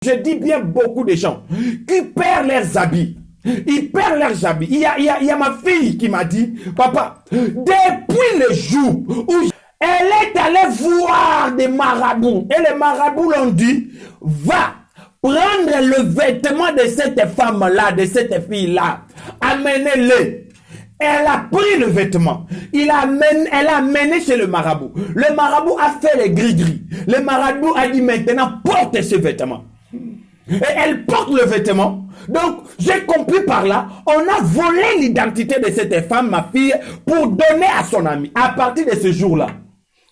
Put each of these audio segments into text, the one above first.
Je dis bien beaucoup de gens qui perdent leurs habits. Ils perdent leurs habits. Il y a ma fille qui m'a dit, papa, depuis le jour où elle est allée voir des marabouts, et les marabouts l'ont dit, va prendre le vêtement de cette femme-là, de cette fille-là, amenez-le. Elle a pris le vêtement. Elle a amené chez le marabout. Le marabout a fait les gris-gris. Le marabout a dit maintenant, porte ce vêtement. Et elle porte le vêtement. Donc, j'ai compris par là, on a volé l'identité de cette femme, ma fille, pour donner à son ami. À partir de ce jour-là,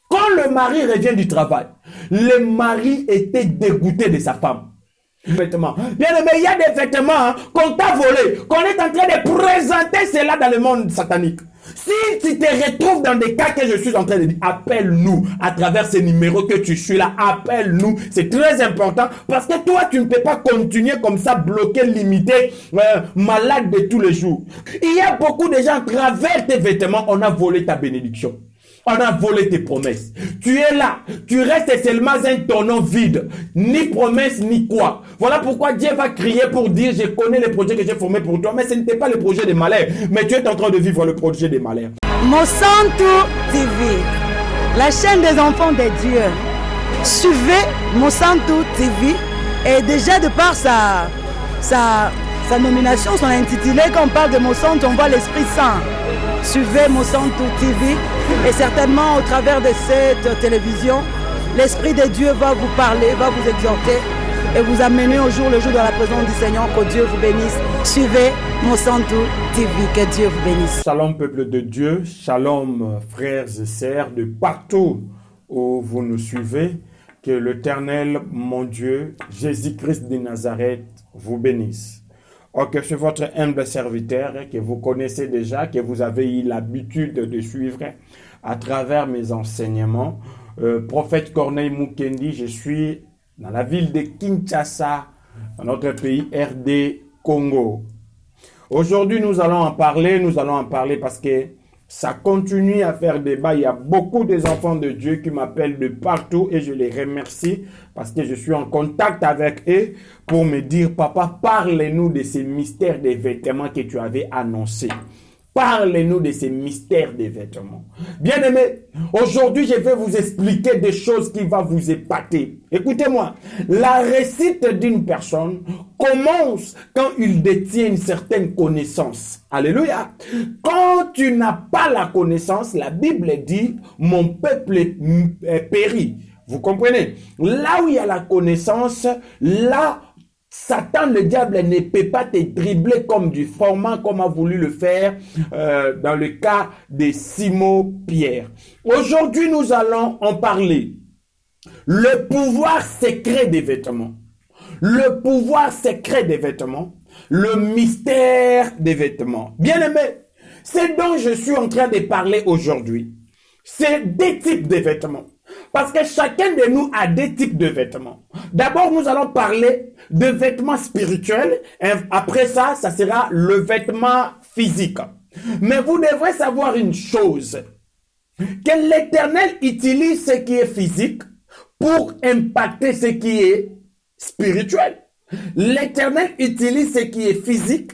quand le mari revient du travail, le mari était dégoûté de sa femme. Vêtements. Bien aimé, il y a des vêtements qu'on t'a volés, qu'on est en train de présenter cela dans le monde satanique. Si tu te retrouves dans des cas que je suis en train de dire, appelle-nous à travers ces numéros que tu suis là, appelle-nous. C'est très important parce que toi, tu ne peux pas continuer comme ça, bloqué, limité, malade de tous les jours. Il y a beaucoup de gens, à travers tes vêtements, on a volé ta bénédiction. On a volé tes promesses. Tu es là. Tu restes seulement un tonneau vide. Ni promesse, ni quoi. Voilà pourquoi Dieu va crier pour dire, je connais les projets que j'ai formés pour toi, mais ce n'était pas le projet des malheurs. Mais tu es en train de vivre le projet des malheurs. Monsanto TV, la chaîne des enfants de Dieu. Suivez Monsanto TV. Et déjà de par sa nomination, son intitulé, quand on parle de Monsanto, on voit l'Esprit Saint. Suivez Monsanto TV et certainement au travers de cette télévision, l'Esprit de Dieu va vous parler, va vous exhorter et vous amener au jour le jour dans la présence du Seigneur. Que Dieu vous bénisse. Suivez Monsanto TV, que Dieu vous bénisse. Shalom peuple de Dieu, shalom frères et sœurs de partout où vous nous suivez. Que l'Éternel, mon Dieu, Jésus-Christ de Nazareth, vous bénisse. Ok, c'est votre humble serviteur que vous connaissez déjà, que vous avez eu l'habitude de suivre à travers mes enseignements. Prophète Corneille Mukendi, je suis dans la ville de Kinshasa, dans notre pays RD Congo. Aujourd'hui, nous allons en parler parce que ça continue à faire débat. Il y a beaucoup d'enfants de Dieu qui m'appellent de partout et je les remercie parce que je suis en contact avec eux pour me dire, papa, parle-nous de ces mystères des vêtements que tu avais annoncés. Parle-nous de ces mystères des vêtements. Bien-aimés, aujourd'hui, je vais vous expliquer des choses qui vont vous épater. Écoutez-moi, la réussite d'une personne commence quand il détient une certaine connaissance. Alléluia. Quand tu n'as pas la connaissance, la Bible dit, mon peuple périt. Vous comprenez? Là où il y a la connaissance, là, Satan, le diable, ne peut pas te dribbler comme du froment, comme a voulu le faire dans le cas de Simon Pierre. Aujourd'hui, nous allons en parler. Le pouvoir secret des vêtements. Le pouvoir secret des vêtements. Le mystère des vêtements. Bien-aimés, c'est dont je suis en train de parler aujourd'hui. C'est des types de vêtements. Parce que chacun de nous a des types de vêtements. D'abord, nous allons parler de vêtements spirituels. Et après ça, ça sera le vêtement physique. Mais vous devrez savoir une chose. Que l'Éternel utilise ce qui est physique pour impacter ce qui est spirituel. L'Éternel utilise ce qui est physique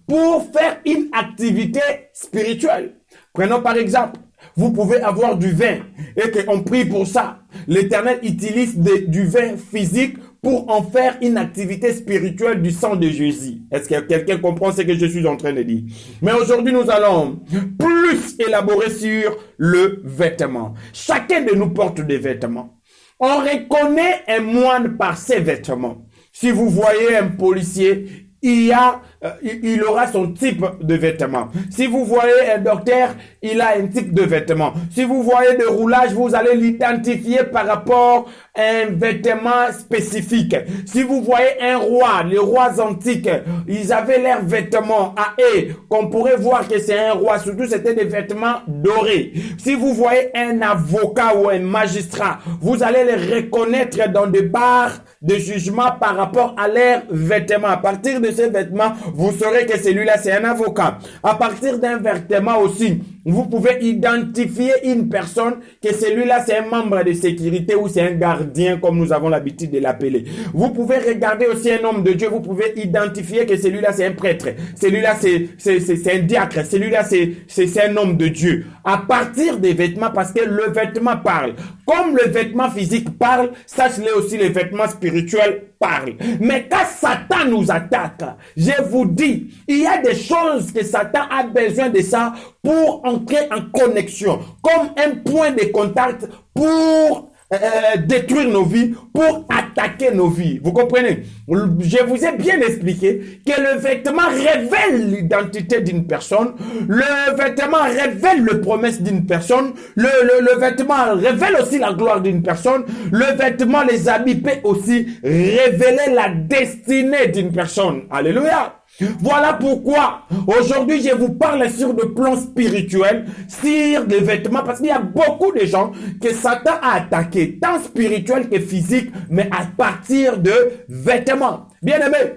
pour faire une activité spirituelle. Prenons par exemple, vous pouvez avoir du vin et qu'on prie pour ça. L'Éternel utilise du vin physique pour en faire une activité spirituelle du sang de Jésus. Est-ce que quelqu'un comprend ce que je suis en train de dire? Mais aujourd'hui, nous allons plus élaborer sur le vêtement. Chacun de nous porte des vêtements. On reconnaît un moine par ses vêtements. Si vous voyez un policier, il aura son type de vêtement. Si vous voyez un docteur, il a un type de vêtement. Si vous voyez des roulages, vous allez l'identifier par rapport à un vêtement spécifique. Si vous voyez un roi, les rois antiques, ils avaient leurs vêtements à eux, qu'on pourrait voir que c'est un roi, surtout c'était des vêtements dorés. Si vous voyez un avocat ou un magistrat, vous allez les reconnaître dans des barres de jugement par rapport à leurs vêtements. À partir de ces vêtements, vous saurez que celui-là, c'est un avocat. À partir d'un vêtement aussi, vous pouvez identifier une personne que celui-là c'est un membre de sécurité ou c'est un gardien comme nous avons l'habitude de l'appeler. Vous pouvez regarder aussi un homme de Dieu, vous pouvez identifier que celui-là c'est un prêtre, celui-là c'est un diacre, celui-là c'est un homme de Dieu. À partir des vêtements, parce que le vêtement parle. Comme le vêtement physique parle, sachez-le aussi, les vêtements spirituels parlent. Mais quand Satan nous attaque, je vous dis, il y a des choses que Satan a besoin de ça pour entrer en connexion, comme un point de contact pour détruire nos vies, pour attaquer nos vies. Vous comprenez? Je vous ai bien expliqué que le vêtement révèle l'identité d'une personne, le vêtement révèle les promesses d'une personne, le vêtement révèle aussi la gloire d'une personne, le vêtement, les habits peut aussi révéler la destinée d'une personne. Alléluia! Voilà pourquoi aujourd'hui je vous parle sur le plan spirituel, sur les vêtements, parce qu'il y a beaucoup de gens que Satan a attaqué, tant spirituel que physique, mais à partir de vêtements. Bien aimé,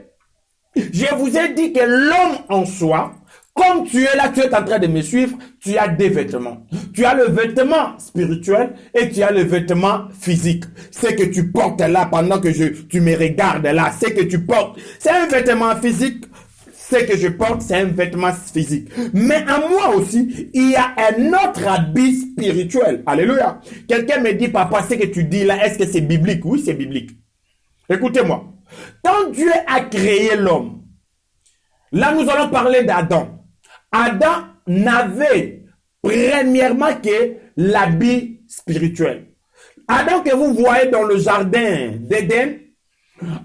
je vous ai dit que l'homme en soi, comme tu es là, tu es en train de me suivre, tu as des vêtements. Tu as le vêtement spirituel et tu as le vêtement physique. Ce que tu portes là pendant que tu me regardes là, ce que tu portes, c'est un vêtement physique. Ce que je porte, c'est un vêtement physique. Mais à moi aussi, il y a un autre habit spirituel. Alléluia. Quelqu'un me dit, papa, ce que tu dis là, est-ce que c'est biblique? Oui, c'est biblique. Écoutez-moi. Quand Dieu a créé l'homme, là nous allons parler d'Adam. Adam n'avait premièrement que l'habit spirituel. Adam que vous voyez dans le jardin d'Éden,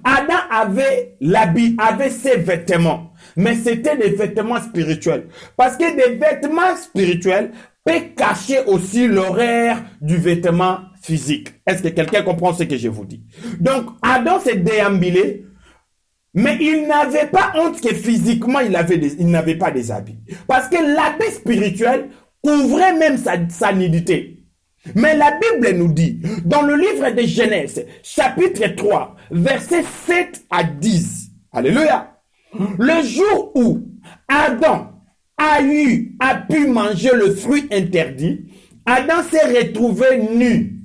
Adam avait l'habit, avait ses vêtements, mais c'était des vêtements spirituels. Parce que des vêtements spirituels peuvent cacher aussi l'horaire du vêtement physique. Est-ce que quelqu'un comprend ce que je vous dis? Donc, Adam s'est déambulé, mais il n'avait pas honte que physiquement il n'avait pas des habits. Parce que l'habit spirituel couvrait même sa nudité. Mais la Bible nous dit, dans le livre de Genèse, chapitre 3, versets 7 à 10, alléluia, le jour où Adam a pu manger le fruit interdit, Adam s'est retrouvé nu.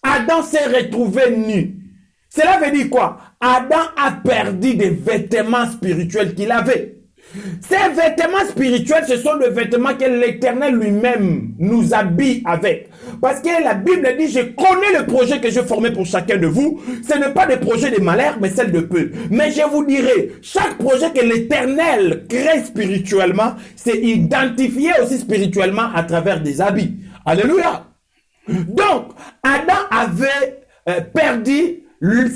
Adam s'est retrouvé nu. Cela veut dire quoi? Adam a perdu des vêtements spirituels qu'il avait. Ces vêtements spirituels, ce sont des vêtements que l'Éternel lui-même nous habille avec. Parce que la Bible dit, je connais le projet que j'ai formé pour chacun de vous. Ce n'est pas des projets de malheur, mais celle de peu. Mais je vous dirai, chaque projet que l'Éternel crée spirituellement, c'est identifié aussi spirituellement à travers des habits. Alléluia. Donc, Adam avait perdu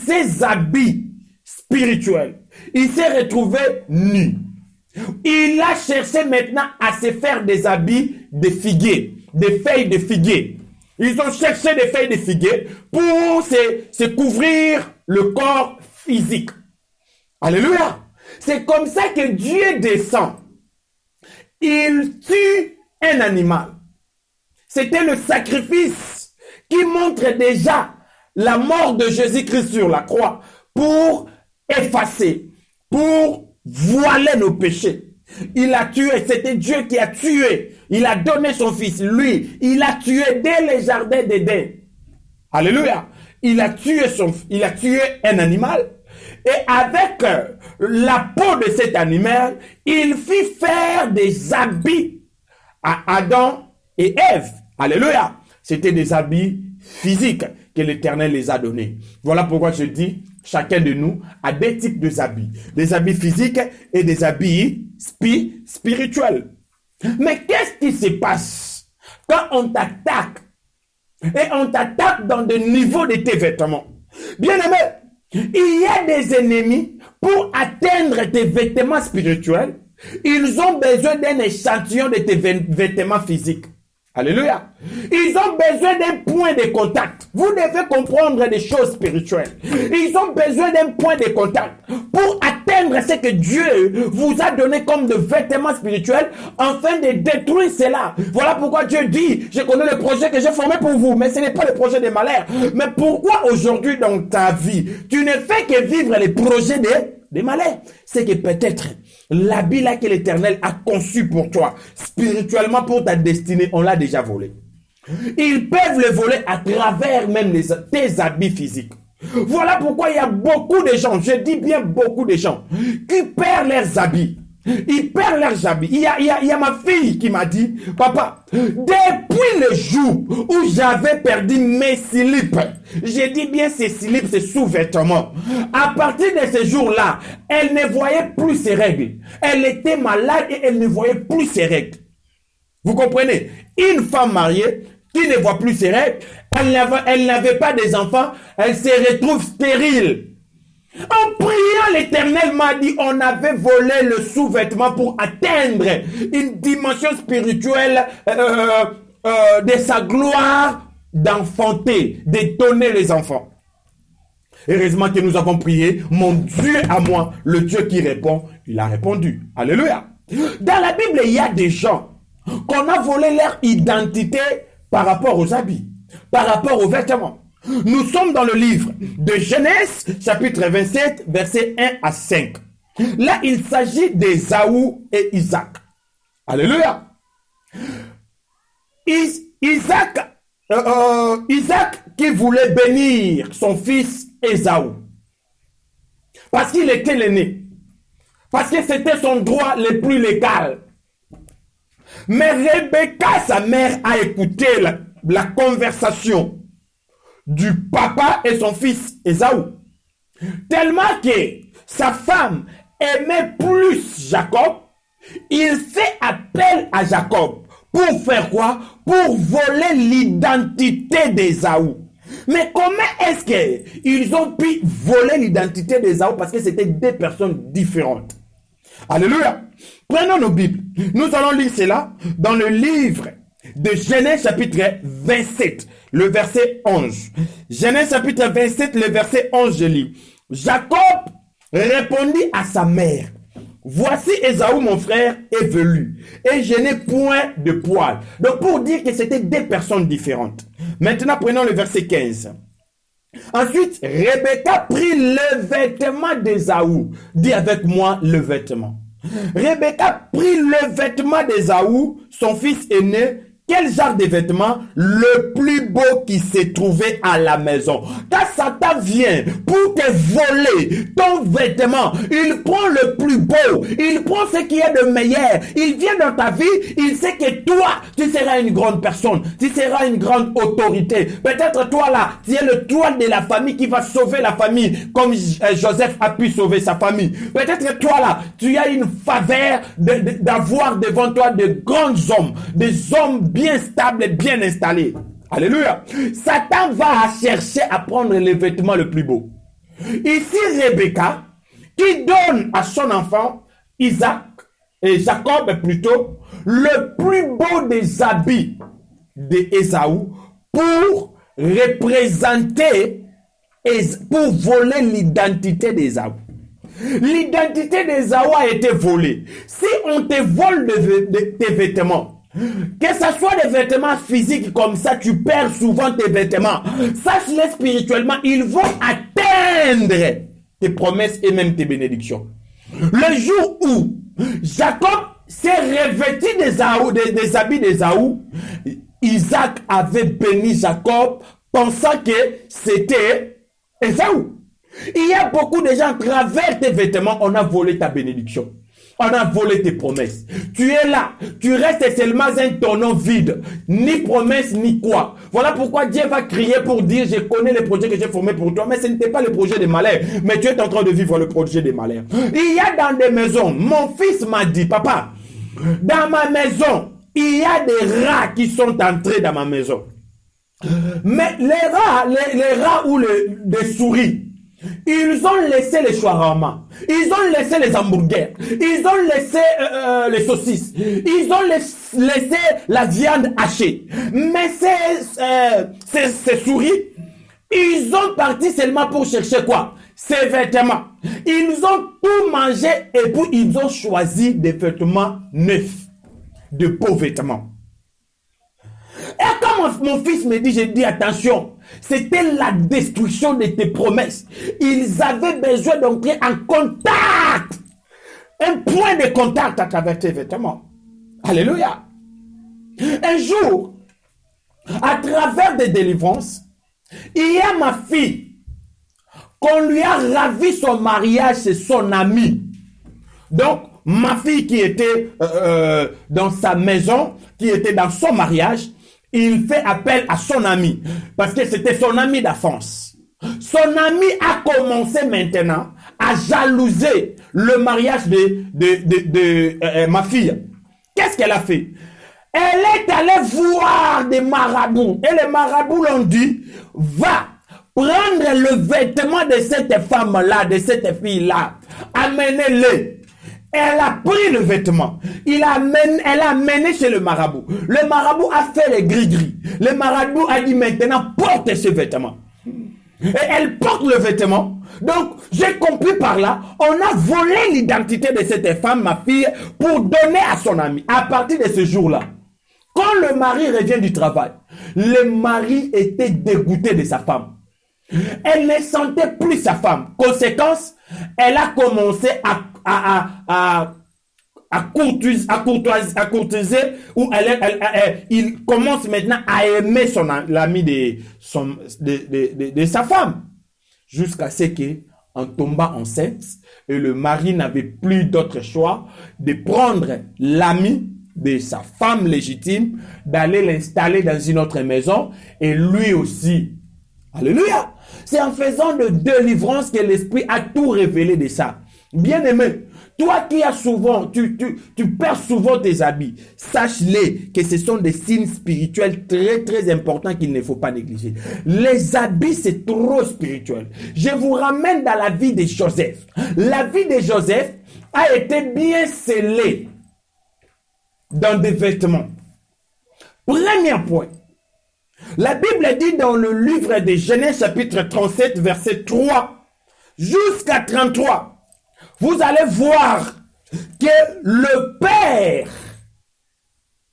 ses habits spirituels. Il s'est retrouvé nu. Il a cherché maintenant à se faire des habits de figuier, des feuilles de figuier. Ils ont cherché des feuilles de figuier pour se couvrir le corps physique. Alléluia. C'est comme ça que Dieu descend. Il tue un animal. C'était le sacrifice qui montre déjà la mort de Jésus-Christ sur la croix pour effacer, pour voiler nos péchés. Il a tué, c'était Dieu qui a tué. Il a donné son fils, lui. Il a tué dès le jardin d'Éden. Alléluia. Il a tué un animal. Et avec la peau de cet animal, il fit faire des habits à Adam et Ève. Alléluia. C'était des habits physiques que l'Éternel les a donnés. Voilà pourquoi je dis, chacun de nous a des types de habits. Des habits physiques et des habits spirituels. Mais qu'est-ce qui se passe quand on t'attaque? Et on t'attaque dans le niveau de tes vêtements. Bien aimé, il y a des ennemis pour atteindre tes vêtements spirituels. Ils ont besoin d'un échantillon de tes vêtements physiques. Alléluia. Ils ont besoin d'un point de contact. Vous devez comprendre des choses spirituelles. Ils ont besoin d'un point de contact pour atteindre ce que Dieu vous a donné comme de vêtements spirituels afin de détruire cela. Voilà pourquoi Dieu dit, je connais le projet que j'ai formé pour vous, mais ce n'est pas le projet des malheurs. Mais pourquoi aujourd'hui dans ta vie, tu ne fais que vivre les projets des malheurs? C'est que peut-être L'habit là que l'Éternel a conçu pour toi, spirituellement pour ta destinée, on l'a déjà volé. Ils peuvent le voler à travers même tes habits physiques. Voilà pourquoi il y a beaucoup de gens, je dis bien beaucoup de gens, qui perdent leurs habits. Ils perdent leurs habits. Il y a ma fille qui m'a dit, papa, depuis le jour où j'avais perdu mes slips, j'ai dit bien ces slips, ces sous-vêtements, à partir de ce jour-là, elle ne voyait plus ses règles. Elle était malade et elle ne voyait plus ses règles. Vous comprenez? Une femme mariée qui ne voit plus ses règles, elle n'avait pas des enfants, elle se retrouve stérile. En priant, l'Éternel m'a dit, on avait volé le sous-vêtement pour atteindre une dimension spirituelle de sa gloire d'enfanter, de donner les enfants. Heureusement que nous avons prié, mon Dieu à moi, le Dieu qui répond, il a répondu. Alléluia. Dans la Bible, il y a des gens qu'on a volé leur identité par rapport aux habits, par rapport aux vêtements. Nous sommes dans le livre de Genèse, chapitre 27, versets 1 à 5. Là, il s'agit d'Ésaü et Isaac. Alléluia. Isaac qui voulait bénir son fils Ésaü. Parce qu'il était l'aîné. Parce que c'était son droit le plus légal. Mais Rebecca, sa mère, a écouté la conversation du papa et son fils Ésaü. Tellement que sa femme aimait plus Jacob, il fait appel à Jacob. Pour faire quoi? Pour voler l'identité d'Ésaü. Mais comment est-ce qu'ils ont pu voler l'identité d'Ésaü? Parce que c'était deux personnes différentes. Alléluia. Prenons nos Bibles. Nous allons lire cela dans le livre de Genèse chapitre 27, le verset 11. Genèse chapitre 27, le verset 11, je lis. Jacob répondit à sa mère, voici Ésaü mon frère est velu, et je n'ai point de poil. Donc pour dire que c'était deux personnes différentes. Maintenant prenons le verset 15. Ensuite, Rebecca prit le vêtement d'Ésaü. Dis avec moi le vêtement. Rebecca prit le vêtement d'Ésaü, son fils aîné. Quel genre de vêtement? Le plus beau qui s'est trouvé à la maison. Quand Satan vient pour te voler ton vêtement, il prend le plus beau, il prend ce qui est de meilleur, il vient dans ta vie, il sait que toi, tu seras une grande personne, tu seras une grande autorité. Peut-être toi là, tu es le toit de la famille qui va sauver la famille, comme Joseph a pu sauver sa famille. Peut-être toi là, tu as une faveur d'avoir devant toi de grands hommes, des hommes bien stables et bien installés. Alléluia. Satan va chercher à prendre les vêtements le plus beau. Ici, Rebecca, qui donne à son enfant, Isaac, et Jacob plutôt, le plus beau des habits d'Ésaü pour représenter, pour voler l'identité d'Ésaü. L'identité d'Ésaü a été volée. Si on te vole tes vêtements, que ce soit des vêtements physiques comme ça, tu perds souvent tes vêtements. Sache-le spirituellement, ils vont atteindre tes promesses et même tes bénédictions. Le jour où Jacob s'est revêtu des habits d'Ésaü, Isaac avait béni Jacob pensant que c'était Ésaü. Il y a beaucoup de gens, à travers tes vêtements, on a volé ta bénédiction. On a volé tes promesses. Tu es là, tu restes seulement un tonneau vide. Ni promesse, ni quoi. Voilà pourquoi Dieu va crier pour dire, je connais les projets que j'ai formés pour toi, mais ce n'était pas le projet des malheurs. Mais tu es en train de vivre le projet des malheurs. Il y a dans des maisons, mon fils m'a dit, papa, dans ma maison, il y a des rats qui sont entrés dans ma maison. Mais les rats ou les souris, ils ont laissé les shawarma, ils ont laissé les hamburgers, ils ont laissé les saucisses, ils ont laissé la viande hachée. Mais ces souris, ils ont parti seulement pour chercher quoi? Ces vêtements. Ils ont tout mangé et puis ils ont choisi des vêtements neufs, de beaux vêtements. Et quand mon fils me dit, j'ai dit attention, c'était la destruction de tes promesses. Ils avaient besoin d'entrer en contact un point de contact à travers tes vêtements. Alléluia. Un jour, à travers des délivrances, il y a ma fille qu'on lui a ravi son mariage chez son ami. Donc, ma fille qui était dans sa maison, qui était dans son mariage, il fait appel à son ami, parce que c'était son ami d'enfance. Son ami a commencé maintenant à jalouser le mariage de ma fille. Qu'est-ce qu'elle a fait? Elle est allée voir des marabouts, et les marabouts l'ont dit, va prendre le vêtement de cette femme-là, de cette fille-là, amenez-le. Elle a pris le vêtement. Elle a amené chez le marabout. Le marabout a fait les gris-gris. Le marabout a dit maintenant, porte ce vêtement. Et elle porte le vêtement. Donc, j'ai compris par là, on a volé l'identité de cette femme, ma fille, pour donner à son ami. À partir de ce jour-là, quand le mari revient du travail, le mari était dégoûté de sa femme. Elle ne sentait plus sa femme. Conséquence, elle a commencé à courtiser, ou il commence maintenant à aimer l'ami de sa femme. Jusqu'à ce qu'en tombant enceinte, et le mari n'avait plus d'autre choix de prendre l'ami de sa femme légitime, d'aller l'installer dans une autre maison, et lui aussi. Alléluia! C'est en faisant de délivrance que l'Esprit a tout révélé de ça. Bien-aimé, toi qui as souvent, tu perds souvent tes habits, sache-les que ce sont des signes spirituels très très importants qu'il ne faut pas négliger. Les habits, c'est trop spirituel. Je vous ramène dans la vie de Joseph. La vie de Joseph a été bien scellée dans des vêtements. Premier point. La Bible dit dans le livre de Genèse chapitre 37 verset 3 jusqu'à 33. Vous allez voir que le père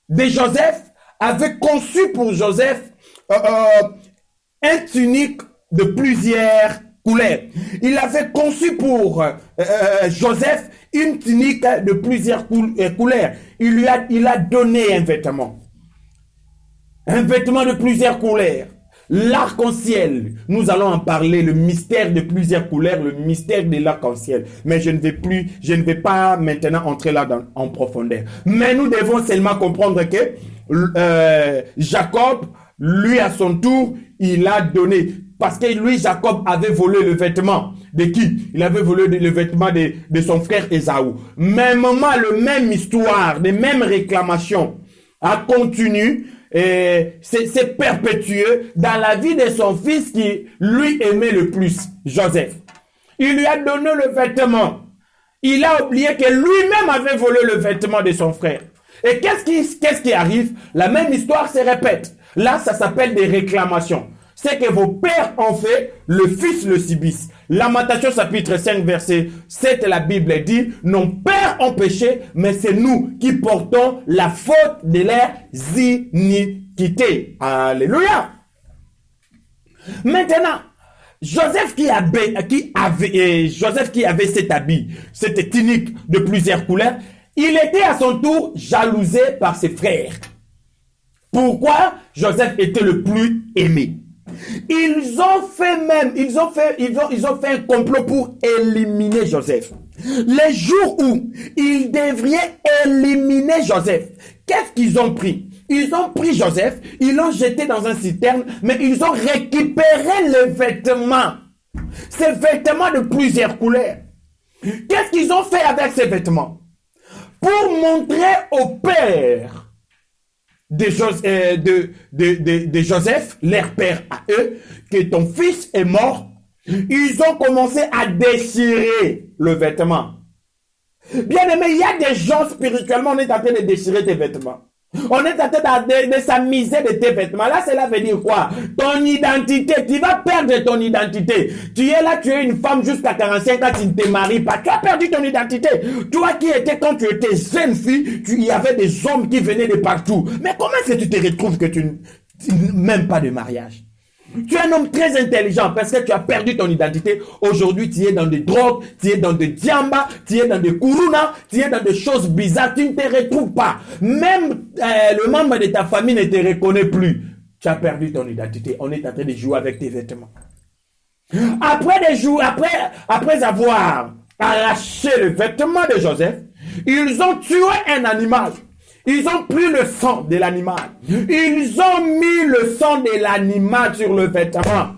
de Joseph avait conçu pour Joseph un tunique de plusieurs couleurs. Il avait conçu pour Joseph une tunique de plusieurs couleurs. Il a donné un vêtement. Un vêtement de plusieurs couleurs. L'arc-en-ciel, nous allons en parler, le mystère de plusieurs couleurs, le mystère de l'arc-en-ciel. Mais je ne vais pas maintenant entrer là en profondeur. Mais nous devons seulement comprendre que Jacob, lui à son tour, il a donné. Parce que lui, Jacob, avait volé le vêtement de qui? Il avait volé le vêtement de son frère Ésaü. Mêmement, le même histoire, les mêmes réclamations a continué. Et c'est perpétué dans la vie de son fils qui lui aimait le plus, Joseph. Il lui a donné le vêtement. Il a oublié que lui-même avait volé le vêtement de son frère. Et qu'est-ce qui arrive? La même histoire se répète. Là, ça s'appelle des réclamations. C'est que vos pères ont fait, le fils le subisse. Lamentation chapitre 5 verset 7, la Bible dit, nos pères ont péché, mais c'est nous qui portons la faute de leurs iniquités. Alléluia. Maintenant, Joseph qui avait cet habit, cette tunique de plusieurs couleurs, il était à son tour jalousé par ses frères. Pourquoi? Joseph était le plus aimé. Ils ont fait un complot pour éliminer Joseph. Les jours où ils devraient éliminer Joseph, qu'est-ce qu'ils ont pris? Ils ont pris Joseph, ils l'ont jeté dans un citerne, mais ils ont récupéré les vêtements. Ces vêtements de plusieurs couleurs. Qu'est-ce qu'ils ont fait avec ces vêtements? Pour montrer au père de Joseph, leur père à eux, que ton fils est mort, ils ont commencé à déchirer le vêtement. Bien aimé, il y a des gens spirituellement, on est en train de déchirer tes vêtements. On est en train de s'amuser de tes vêtements. Là, cela veut dire quoi? Ton identité. Tu vas perdre ton identité. Tu es là, tu es une femme jusqu'à 45 ans, tu ne te maries pas. Tu as perdu ton identité. Toi qui étais, quand tu étais jeune fille, il y avait des hommes qui venaient de partout. Mais comment est-ce que tu te retrouves que tu n'aimes pas de mariage? Tu es un homme très intelligent parce que tu as perdu ton identité. Aujourd'hui, tu es dans des drogues, tu es dans des diamba, tu es dans des kuruna, tu es dans des choses bizarres. Tu ne te retrouves pas. Même le membre de ta famille ne te reconnaît plus. Tu as perdu ton identité. On est en train de jouer avec tes vêtements. Après avoir arraché le vêtement de Joseph, ils ont tué un animal. Ils ont pris le sang de l'animal. Ils ont mis le sang de l'animal sur le vêtement.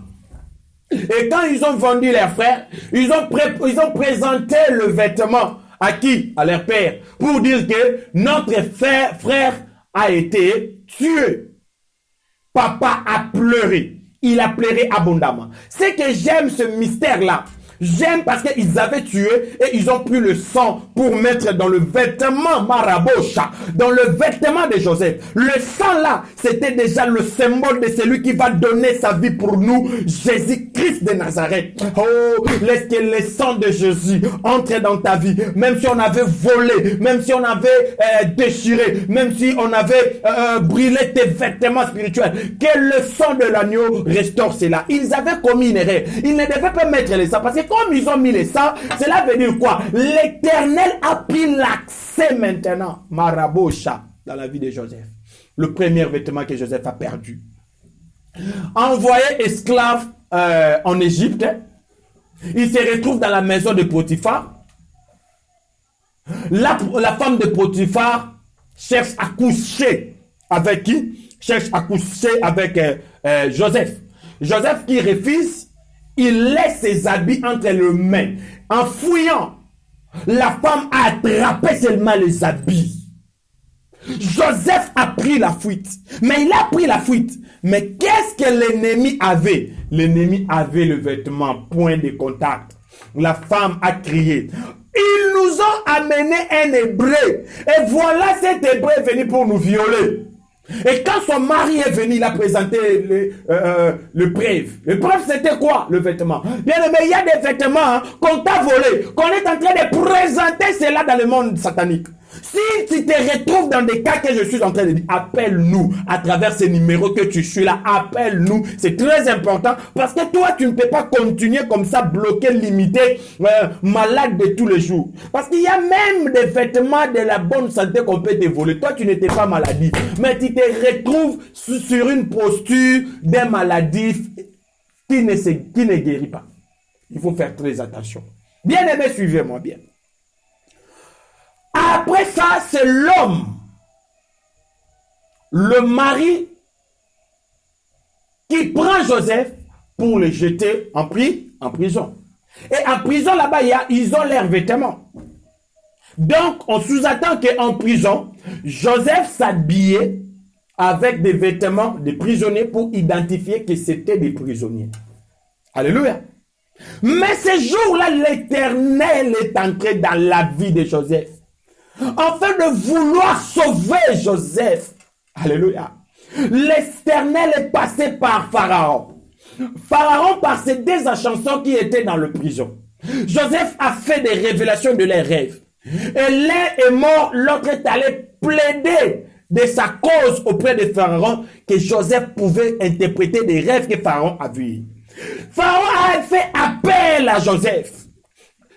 Et quand ils ont vendu leurs frères, ils ont présenté le vêtement à qui? À leur père. Pour dire que notre frère a été tué. Papa a pleuré. Il a pleuré abondamment. C'est que j'aime ce mystère-là. J'aime parce qu'ils avaient tué et ils ont pris le sang pour mettre dans le vêtement Marabocha, dans le vêtement de Joseph. Le sang là, c'était déjà le symbole de celui qui va donner sa vie pour nous, Jésus-Christ de Nazareth. Oh, laisse que le sang de Jésus entre dans ta vie. Même si on avait volé, même si on avait déchiré, même si on avait brûlé tes vêtements spirituels, que le sang de l'agneau restaure cela. Ils avaient commis une erreur. Ils ne devaient pas mettre les sangs parce que comme ils ont mis les sangs, cela veut dire quoi? L'Éternel a pris l'accès maintenant, Marabocha, dans la vie de Joseph. Le premier vêtement que Joseph a perdu. Envoyé esclave en Égypte, il se retrouve dans la maison de Potiphar. La femme de Potiphar cherche à coucher avec qui? Cherche à coucher avec Joseph. Joseph qui refuse. Il laisse ses habits entre les mains. En fouillant, la femme a attrapé seulement les habits. Joseph a pris la fuite. Mais il a pris la fuite. Mais qu'est-ce que l'ennemi avait? L'ennemi avait le vêtement, point de contact. La femme a crié. Ils nous ont amené un Hébreu. Et voilà cet Hébreu est venu pour nous violer. Et quand son mari est venu, il a présenté le preuve. Le preuve, c'était quoi? Le vêtement. Bien aimé, il y a des vêtements qu'on t'a volés, qu'on est en train de présenter cela dans le monde satanique. Si tu te retrouves dans des cas que je suis en train de dire, appelle-nous à travers ces numéros que tu suis là, appelle-nous. C'est très important parce que toi, tu ne peux pas continuer comme ça, bloqué, limité, malade de tous les jours. Parce qu'il y a même des vêtements de la bonne santé qu'on peut te voler. Toi, tu n'étais pas maladif, mais tu te retrouves sur une posture d'un maladif qui ne guérit pas. Il faut faire très attention. Bien aimé, suivez-moi bien. Après ça, c'est l'homme, le mari, qui prend Joseph pour le jeter en prison. Et en prison, là-bas, ils ont leurs vêtements. Donc, on sous-attend qu'en prison, Joseph s'habillait avec des vêtements de prisonniers pour identifier que c'était des prisonniers. Alléluia. Mais ce jour-là, l'Éternel est entré dans la vie de Joseph. Afin de vouloir sauver Joseph. Alléluia. L'Éternel est passé par Pharaon. Pharaon par ces deux chansons qui étaient dans le prison. Joseph a fait des révélations de leurs rêves. Et l'un est mort, l'autre est allé plaider de sa cause auprès de Pharaon que Joseph pouvait interpréter des rêves que Pharaon a vus. Pharaon a fait appel à Joseph.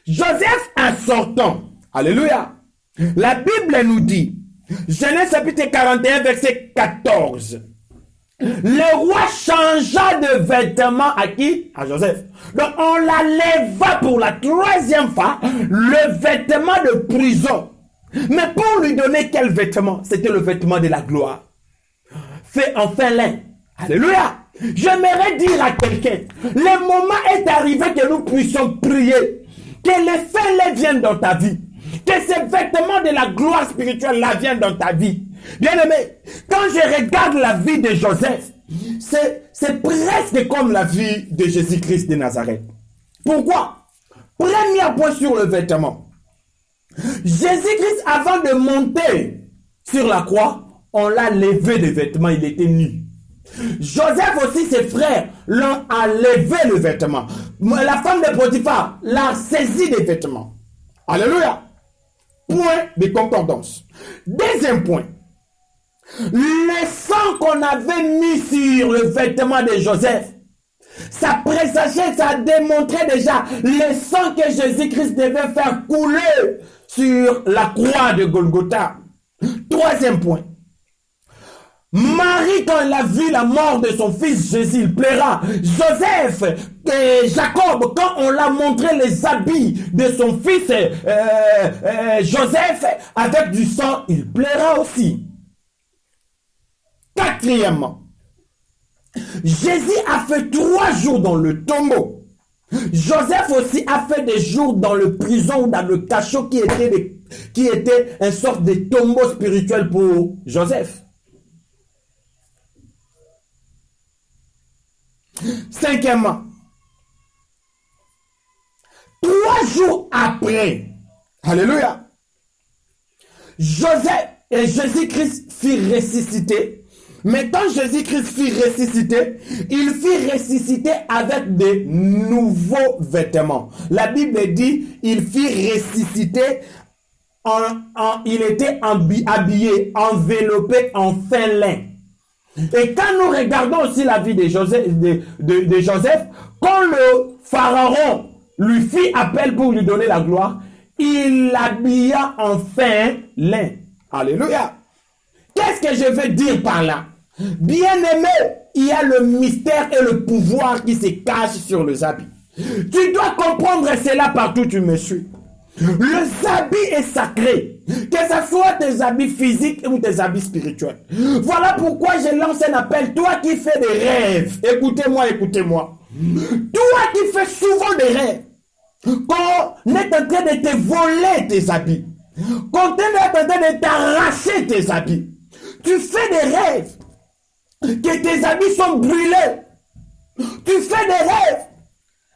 Joseph en sortant. Alléluia. La Bible nous dit, Genèse chapitre 41, verset 14. Le roi changea de vêtements à qui? À Joseph. Donc on la leva pour la troisième fois, le vêtement de prison. Mais pour lui donner quel vêtement? C'était le vêtement de la gloire. Fait en fin lin. Alléluia. J'aimerais dire à quelqu'un, le moment est arrivé que nous puissions prier. Que les fin lin viennent dans ta vie. Que ces vêtements de la gloire spirituelle là viennent dans ta vie. Bien aimé, quand je regarde la vie de Joseph, c'est presque comme la vie de Jésus-Christ de Nazareth. Pourquoi? Premier point sur le vêtement. Jésus-Christ, avant de monter sur la croix, on l'a levé des vêtements, il était nu. Joseph aussi, ses frères, l'ont enlevé le vêtement. La femme de Potiphar l'a saisi des vêtements. Alléluia. Point de concordance. Deuxième point. Le sang qu'on avait mis sur le vêtement de Joseph Ça présageait, ça démontrait déjà le sang que Jésus-Christ devait faire couler sur la croix de Golgotha. Troisième point. Marie, quand elle a vu la mort de son fils Jésus, il pleura. Joseph et Jacob, quand on l'a montré les habits de son fils Joseph avec du sang, il pleura aussi. Quatrièmement, Jésus a fait 3 jours dans le tombeau. Joseph aussi a fait des jours dans le prison ou dans le cachot qui était une sorte de tombeau spirituel pour Joseph. 5e, 3 jours après, alléluia, Joseph et Jésus-Christ furent ressuscités. Mais quand Jésus-Christ fut ressuscité, il fut ressuscité avec de nouveaux vêtements. La Bible dit, il fut ressuscité, il était habillé, enveloppé en fin lin. Et quand nous regardons aussi la vie de Joseph, quand le pharaon lui fit appel pour lui donner la gloire, il l'habilla en fin lin. Alléluia. Qu'est-ce que je veux dire par là? Bien-aimé, il y a le mystère et le pouvoir qui se cachent sur les habits. Tu dois comprendre cela partout où tu me suis. Le habit est sacré, que ce soit tes habits physiques ou tes habits spirituels. Voilà pourquoi je lance un appel. Toi qui fais des rêves, écoutez-moi, écoutez-moi. Toi qui fais souvent des rêves, qu'on est en train de te voler tes habits, qu'on est en train de t'arracher tes habits. Tu fais des rêves, que tes habits sont brûlés. Tu fais des rêves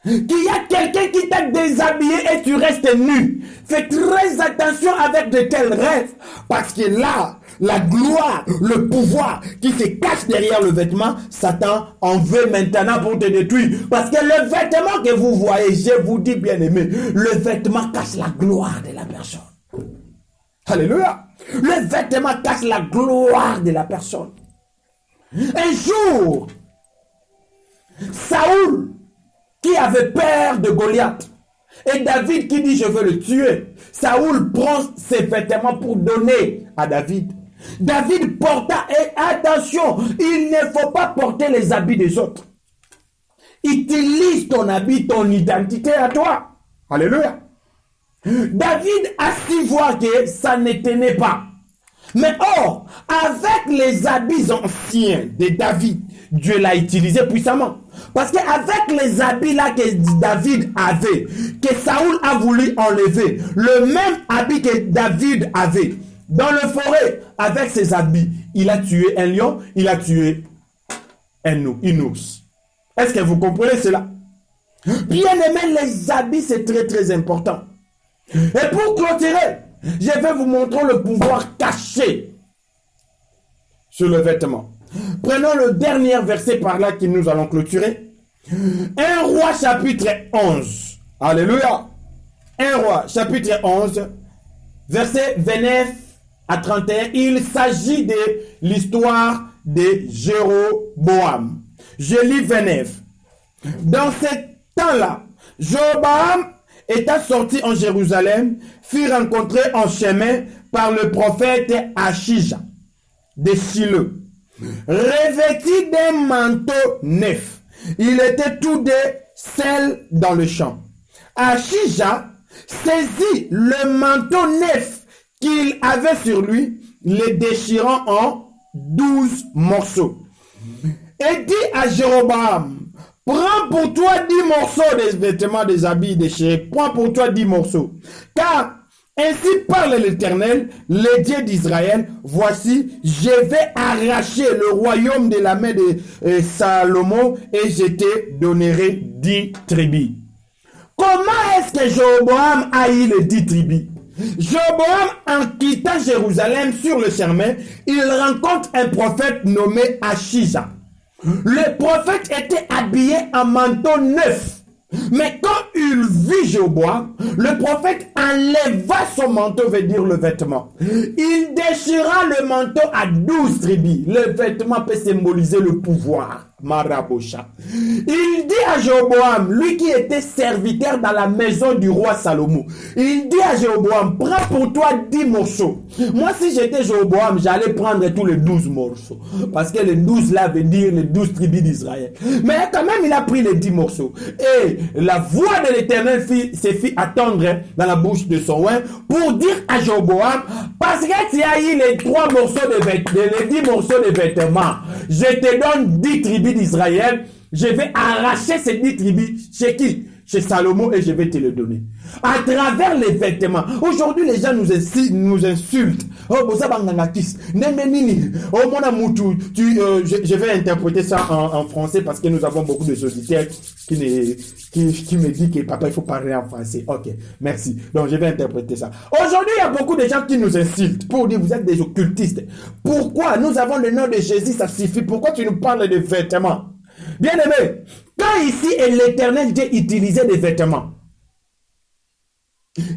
qu'il y a quelqu'un qui t'a déshabillé et tu restes nu. Fais très attention avec de tels rêves, parce que là, la gloire, le pouvoir qui se cache derrière le vêtement, Satan en veut maintenant pour te détruire. Parce que le vêtement que vous voyez, je vous dis bien aimé, le vêtement cache la gloire de la personne. Alléluia. Le vêtement cache la gloire de la personne. Un jour, Saoul, qui avait peur de Goliath, et David qui dit je veux le tuer, Saoul prend ses vêtements pour donner à David. David porta, et attention, il ne faut pas porter les habits des autres. Utilise ton habit, ton identité à toi. Alléluia. David a su voir que ça ne tenait pas. Mais or, avec les habits anciens de David, Dieu l'a utilisé puissamment. Parce qu'avec les habits là que David avait, que Saoul a voulu enlever, le même habit que David avait, dans le forêt, avec ses habits, il a tué un lion, il a tué une ours. Est-ce que vous comprenez cela? Bien aimé, les habits c'est très très important. Et pour clôturer, je vais vous montrer le pouvoir caché sur le vêtement. Prenons le dernier verset par là que nous allons clôturer. 1 Roi chapitre 11. Alléluia. 1 Roi chapitre 11, verset 29 à 31. Il s'agit de l'histoire de Jéroboam. Je lis 29. Dans ce temps-là, Jéroboam étant sorti en Jérusalem, fut rencontré en chemin par le prophète Achija de Shilo, revêtu d'un manteau neuf. Il était tout de sel dans le champ. Achija saisit le manteau neuf qu'il avait sur lui, le déchirant en 12 morceaux, et dit à Jéroboam: prends pour toi 10 morceaux des vêtements, des habits déchirés. Prends pour toi 10 morceaux. Car ainsi parle l'Éternel, le Dieu d'Israël. Voici, je vais arracher le royaume de la main de Salomon et je te donnerai 10 tribus. Comment est-ce que Jéroboam a eu les 10 tribus? Jéroboam, en quittant Jérusalem sur le chemin, il rencontre un prophète nommé Achija. Le prophète était habillé en manteau neuf. Mais quand il vit Jéroboam, le prophète enleva son manteau, veut dire le vêtement. Il déchira le manteau à 12 tribus. Le vêtement peut symboliser le pouvoir. Marabosha. Il dit à Jéroboam, lui qui était serviteur dans la maison du roi Salomon, il dit à Jéroboam, prends pour toi 10 morceaux. Moi, si j'étais Jéroboam, j'allais prendre tous les 12 morceaux. Parce que les 12 là veut dire les 12 tribus d'Israël. Mais quand même, il a pris les 10 morceaux. Et la voix de l'Éternel se fit attendre dans la bouche de son oin pour dire à Jéroboam, parce que tu as eu les 3 morceaux les 10 morceaux de vêtements, je te donne 10 tribus d'Israël, je vais arracher ces 10 tribus. Chez qui? Chez Salomon, et je vais te le donner. À travers les vêtements. Aujourd'hui, les gens nous insultent. Oh, bosa bangangakis. Nemenini. Oh, mon amour, je vais interpréter ça en français parce que nous avons beaucoup de auditeurs qui me disent que papa, il faut parler en français. Ok, merci. Donc, je vais interpréter ça. Aujourd'hui, il y a beaucoup de gens qui nous insultent pour dire vous êtes des occultistes. Pourquoi? Nous avons le nom de Jésus, ça suffit. Pourquoi tu nous parles de vêtements? Bien aimé, quand ici l'Éternel Dieu utilisait des vêtements,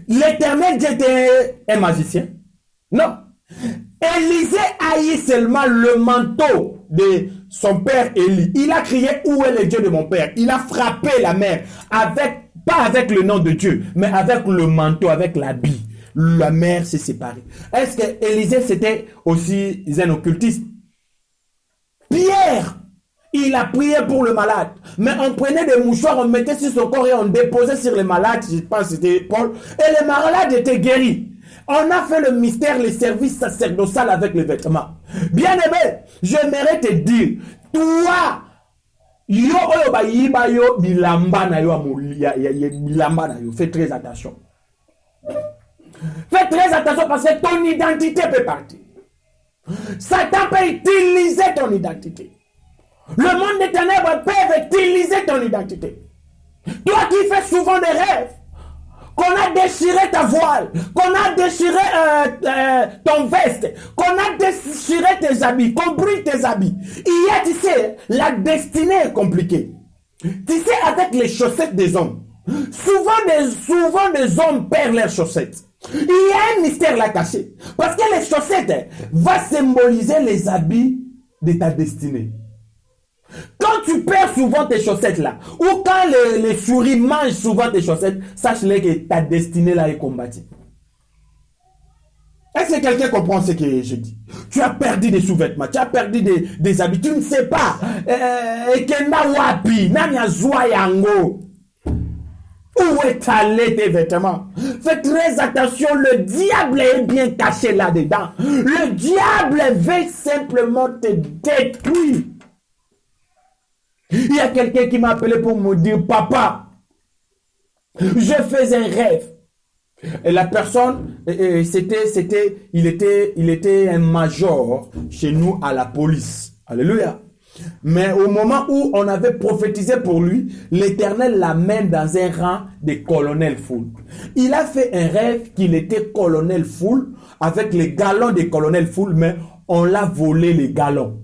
l'Éternel Dieu était un magicien? Non. Élisée haït seulement le manteau de son père Élie. Il a crié, où est le Dieu de mon père? Il a frappé la mer, pas avec le nom de Dieu, mais avec le manteau, avec l'habit. La mer s'est séparée. Est-ce que Élisée c'était aussi un occultiste? Pierre, il a prié pour le malade. Mais on prenait des mouchoirs, on mettait sur son corps et on déposait sur les malades. Je pense que c'était Paul. Et les malades étaient guéris. On a fait le mystère, le service sacerdotal avec les vêtements. Bien aimé, j'aimerais te dire, toi, fais très attention. Fais très attention parce que ton identité peut partir. Satan peut utiliser ton identité. Le monde des ténèbres peut utiliser ton identité. Toi qui fais souvent des rêves, qu'on a déchiré ta voile, qu'on a déchiré ton veste, qu'on a déchiré tes habits, qu'on brûle tes habits. Il y a, tu sais, la destinée est compliquée. Tu sais, avec les chaussettes des hommes, souvent des hommes perdent leurs chaussettes. Il y a un mystère là caché. Parce que les chaussettes vont symboliser les habits de ta destinée. Quand tu perds souvent tes chaussettes là, ou quand les souris mangent souvent tes chaussettes, sache-le que ta destinée là est combattue. Est-ce que quelqu'un comprend ce que je dis? Tu as perdu des sous-vêtements, tu as perdu des habits, tu ne sais pas. Où est allé tes vêtements? Fais très attention, le diable est bien caché là-dedans. Le diable veut simplement te détruire. Il y a quelqu'un qui m'a appelé pour me dire, papa, je fais un rêve. Et la personne, il était un major chez nous à la police. Alléluia. Mais au moment où on avait prophétisé pour lui, l'Éternel l'amène dans un rang de colonel full. Il a fait un rêve qu'il était colonel full avec les galons des colonel full, mais on l'a volé les galons.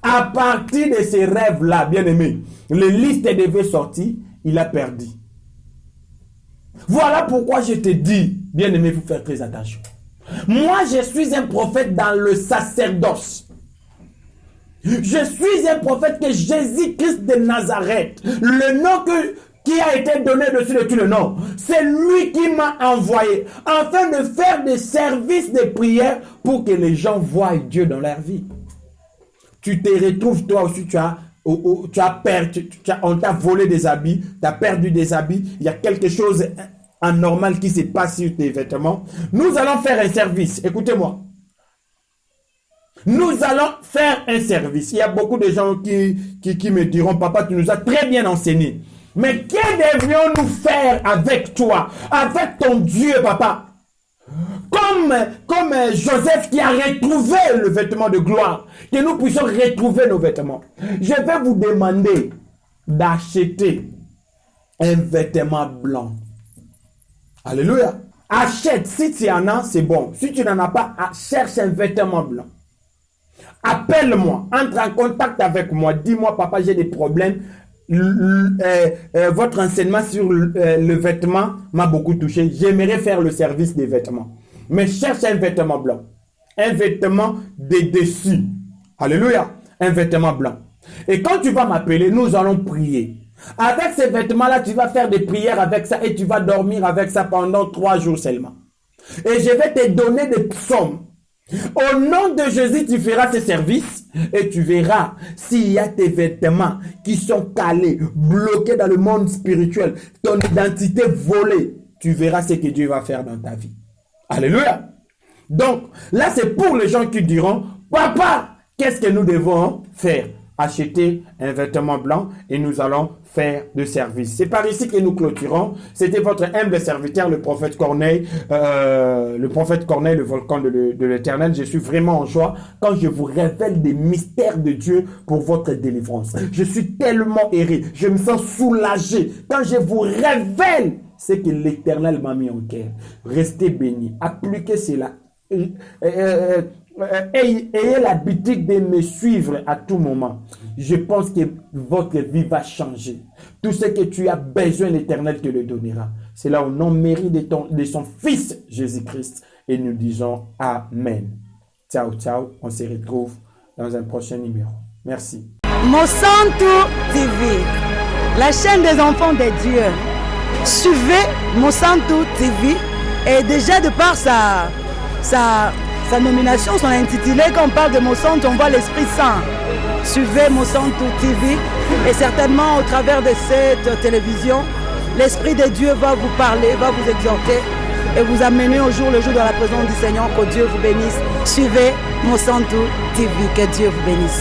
À partir de ces rêves-là, bien aimé, les listes devaient sortir, il a perdu. Voilà pourquoi je te dis, bien aimé, il faut faire très attention. Moi, je suis un prophète dans le sacerdoce. Je suis un prophète que Jésus-Christ de Nazareth, le nom qui a été donné dessus de tout le nom, c'est lui qui m'a envoyé afin de faire des services de prière pour que les gens voient Dieu dans leur vie. Tu te retrouves toi aussi, on t'a volé des habits, tu as perdu des habits, il y a quelque chose anormal qui se passe sur tes vêtements. Nous allons faire un service, écoutez-moi. Nous allons faire un service. Il y a beaucoup de gens qui me diront, papa, tu nous as très bien enseigné. Mais que devions-nous faire avec toi, avec ton Dieu, papa? Comme Joseph qui a retrouvé le vêtement de gloire, que nous puissions retrouver nos vêtements. Je vais vous demander d'acheter un vêtement blanc. Alléluia. Achète, si tu en as, c'est bon. Si tu n'en as pas, cherche un vêtement blanc. Appelle-moi, entre en contact avec moi, dis-moi, papa, j'ai des problèmes. Votre enseignement sur le vêtement m'a beaucoup touché. J'aimerais faire le service des vêtements. Mais cherche un vêtement blanc. Un vêtement de dessus. Alléluia. Un vêtement blanc. Et quand tu vas m'appeler, nous allons prier. Avec ces vêtements-là, tu vas faire des prières avec ça et tu vas dormir avec ça pendant 3 jours seulement. Et je vais te donner des psaumes. Au nom de Jésus, tu feras ces services et tu verras s'il y a tes vêtements qui sont calés, bloqués dans le monde spirituel, ton identité volée. Tu verras ce que Dieu va faire dans ta vie. Alléluia. Donc, là, c'est pour les gens qui diront, papa, qu'est-ce que nous devons faire? Acheter un vêtement blanc et nous allons faire le service. C'est par ici que nous clôturons. C'était votre humble serviteur, le prophète Corneille, le volcan de l'Éternel. Je suis vraiment en joie quand je vous révèle des mystères de Dieu pour votre délivrance. Je suis tellement heureux, je me sens soulagé quand je vous révèle ce que l'Éternel m'a mis en cœur. Restez bénis, appliquez cela. Ayez l'habitude de me suivre à tout moment. Je pense que votre vie va changer. Tout ce que tu as besoin, l'Éternel te le donnera. C'est là au nom mérite de son Fils Jésus-Christ. Et nous disons Amen. Ciao, ciao. On se retrouve dans un prochain numéro. Merci. Monsanto TV, la chaîne des enfants de Dieu. Suivez Monsanto TV et déjà de par sa nomination, son intitulé, quand on parle de Monsanto, on voit l'Esprit Saint. Suivez Monsanto TV et certainement au travers de cette télévision, l'Esprit de Dieu va vous parler, va vous exhorter et vous amener au jour le jour dans la présence du Seigneur. Que Dieu vous bénisse. Suivez Monsanto TV, que Dieu vous bénisse.